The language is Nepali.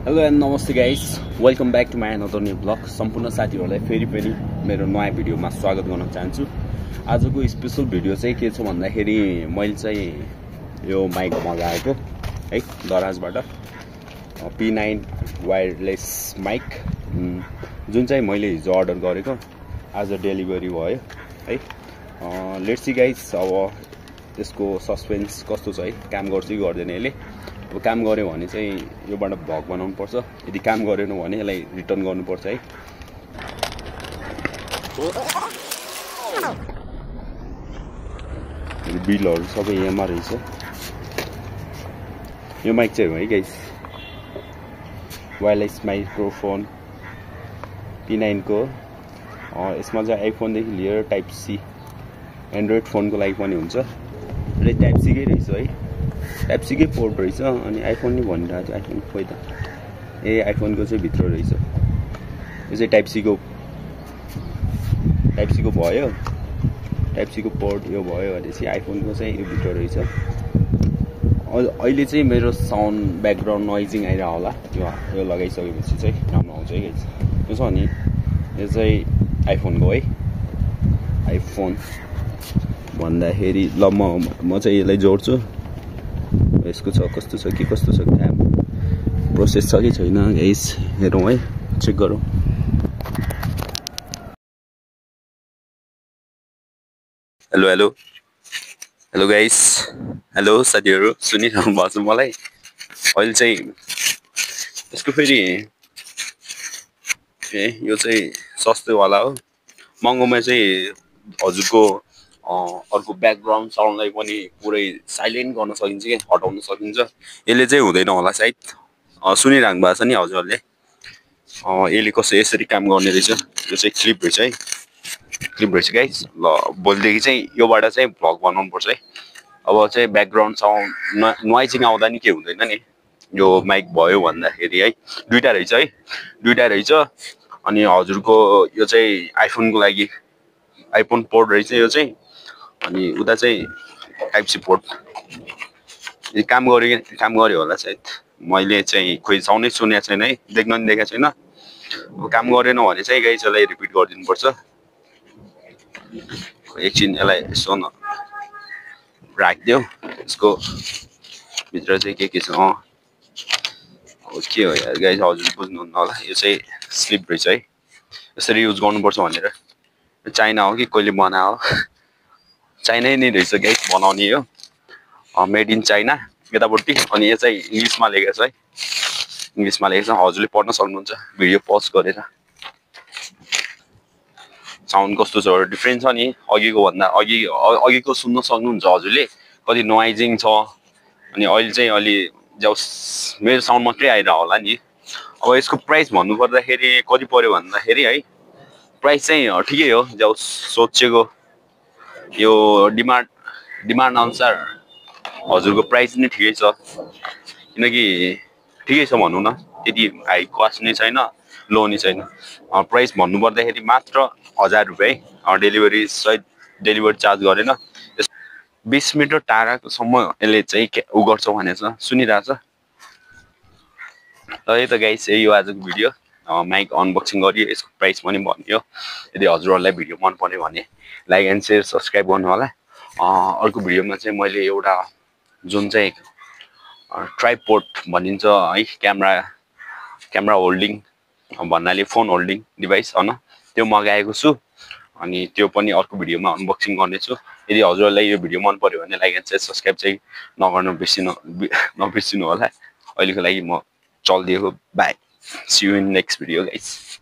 Hello and namaste guys, welcome back to my another new blog. सम्पूर्ण साथीहरूलाई फेरि मेरो नयाँ भिडियोमा स्वागत गर्न चाहन्छु। आजको स्पेसल भिडियो चाहिँ के छ भन्दाखेरि मैले चाहिँ यो माइक मगाएको है दराजबाट, P9 वायरलेस माइक, जुन चाहिँ मैले हिजो अर्डर गरेको आज डेलिभरी भयो है। लेट्स सी गाइस, अब यसको सस्पेन्स कस्तो छ है, काम गर्छ कि गर्दैन यसले। अब काम गर्यो भने चाहिँ योबाट भ्लग बनाउनु पर्छ, यदि काम गरेन भने यसलाई रिटर्न गर्नुपर्छ है। बिलहरू सबै यहाँमा रहेछ। यो माइक चाहिँ हो है गाइस, वायरलेस माइक्रोफोन P9 को। यसमा चाहिँ आइफोनदेखि लिएर टाइप सी एन्ड्रोइड फोनको लागि पनि हुन्छ र टाइप सी कै रहेछ है, टाइप सी कै पोर्ट रहेछ। अनि आइफोन नै भनिरहेको थियो, आइफोन खोइ त, ए आइफोनको चाहिँ भित्र रहेछ। यो चाहिँ टाइप सी को भयो, टाइप सी को पोर्ट यो भयो भनेपछि आइफोनको चाहिँ यो भित्र रहेछ। अहिले चाहिँ मेरो साउन्ड ब्याकग्राउन्ड नोइजिङ आइरह होला, यो लगाइसकेपछि चाहिँ राम्रो आउँछ है गाइस। यो छ नि, यो चाहिँ आइफोनको है, आइफोन भन्दाखेरि ल म चाहिँ यसलाई जोड्छु। यसको छ कस्तो छ कि कस्तो छ, काम प्रोसेस छ कि छैन गाइस, हेरौँ है, चेक गरौँ। Hello hello hello guys, hello साथीहरू, सुनिरहनु भएको छ मलाई। अहिले चाहिँ यसको फेरि यो चाहिँ सस्तोवाला हो, महँगोमा चाहिँ हजुरको अर्को ब्याकग्राउन्ड साउन्डलाई पनि पुरै साइलेन्ट गर्न सकिन्छ कि हटाउन सकिन्छ। यसले चाहिँ हुँदैन होला सायद, सुनिरहनु भएको छ नि हजुरहरूले। यसले कसो यसरी काम गर्ने रहेछ। यो चाहिँ क्लिप रहेछ है, क्लिप रहेछ गाइस। ल भोलिदेखि चाहिँ योबाट चाहिँ भ्लग बनाउनु पर्छ है। अब चाहिँ ब्याकग्राउन्ड साउन्ड नोइजिङ आउँदा नि के हुँदैन नि, यो माइक भयो भन्दाखेरि है। दुईवटा रहेछ है, दुईवटा रहेछ। अनि हजुरको यो चाहिँ आइफोनको लागि आइफोन पोर्ट रहेछ यो चाहिँ, अनि उता चाहिँ टाइप सी पोर्ट। काम गर्यो होला सायद, मैले चाहिँ खोइ साउन्डै सुनेको छैन है, देख्न नि देखेको छैन। अब काम गरेन भने चाहिँ गाइस यसलाई रिपिट गरिदिनुपर्छ। एकछिन यसलाई यसो न राखिदियो, यसको भित्र चाहिँ के छ। के हो यार गाइस, हजुर बुझ्नुहुन्न होला। यो चाहिँ स्लिप रहेछ है, यसरी युज गर्नुपर्छ भनेर। चाइना हो कि कहिले बनायो, चाइनै नै रहेछ गाइस बनाउने। यो मेड इन चाइना यतापट्टि। अनि यो चाहिँ इङ्ग्लिसमा लेखेको छ है, इङ्ग्लिसमा लेखेको छ, हजुरले पढ्न सक्नुहुन्छ भिडियो पज गरेर। साउन्ड कस्तो छ, डिफ्रेन्ट छ नि अघिको भन्दा। अघिको सुन्न सक्नुहुन्छ हजुरले कति नोइजिङ छ। अनि अहिले चाहिँ अलि जाउस मेरो साउन्ड मात्रै आइरह होला नि। अब यसको प्राइस भन्नुपर्दाखेरि कति पर्यो भन्दाखेरि है, प्राइस चाहिँ ठिकै हो, जाउस सोचेको यो डिमान्ड अनुसार हजुरको प्राइस नै ठिकै छ। किनकि ठिकै छ भनौँ न, त्यति हाई कस्ट नै छैन, लो नै छैन। प्राइस भन्नुपर्दाखेरि मात्र 1000 रुपियाँ डेलिभरी सहित, डेलिभरी चार्ज गरेन। 20 मिटर टाढासम्म यसले चाहिँ उ गर्छ भनेर सुनिरहेछ। र यही त गाइस, यही हो आजको भिडियो। माइक अनबक्सिङ गरियो, यसको प्राइस पनि भनियो। यदि हजुरहरूलाई भिडियो मन पर्यो भने लाइक एन्ड सेयर सब्सक्राइब गर्नु होला। अर्को भिडियोमा चाहिँ मैले एउटा जुन चाहिँ ट्राइपोड भनिन्छ है, क्यामेरा होल्डिङ भन्नाले फोन होल्डिङ डिभाइस होइन, त्यो मगाएको छु। अनि त्यो पनि अर्को भिडियोमा अनबक्सिङ गर्नेछु। यदि हजुरहरूलाई यो भिडियो मन पर्यो भने लाइक एन्ड सेयर सब्सक्राइब चाहिँ नबिर्सिनु होला। अहिलेको लागि म चल्दिएको, bye, see you in next video guys.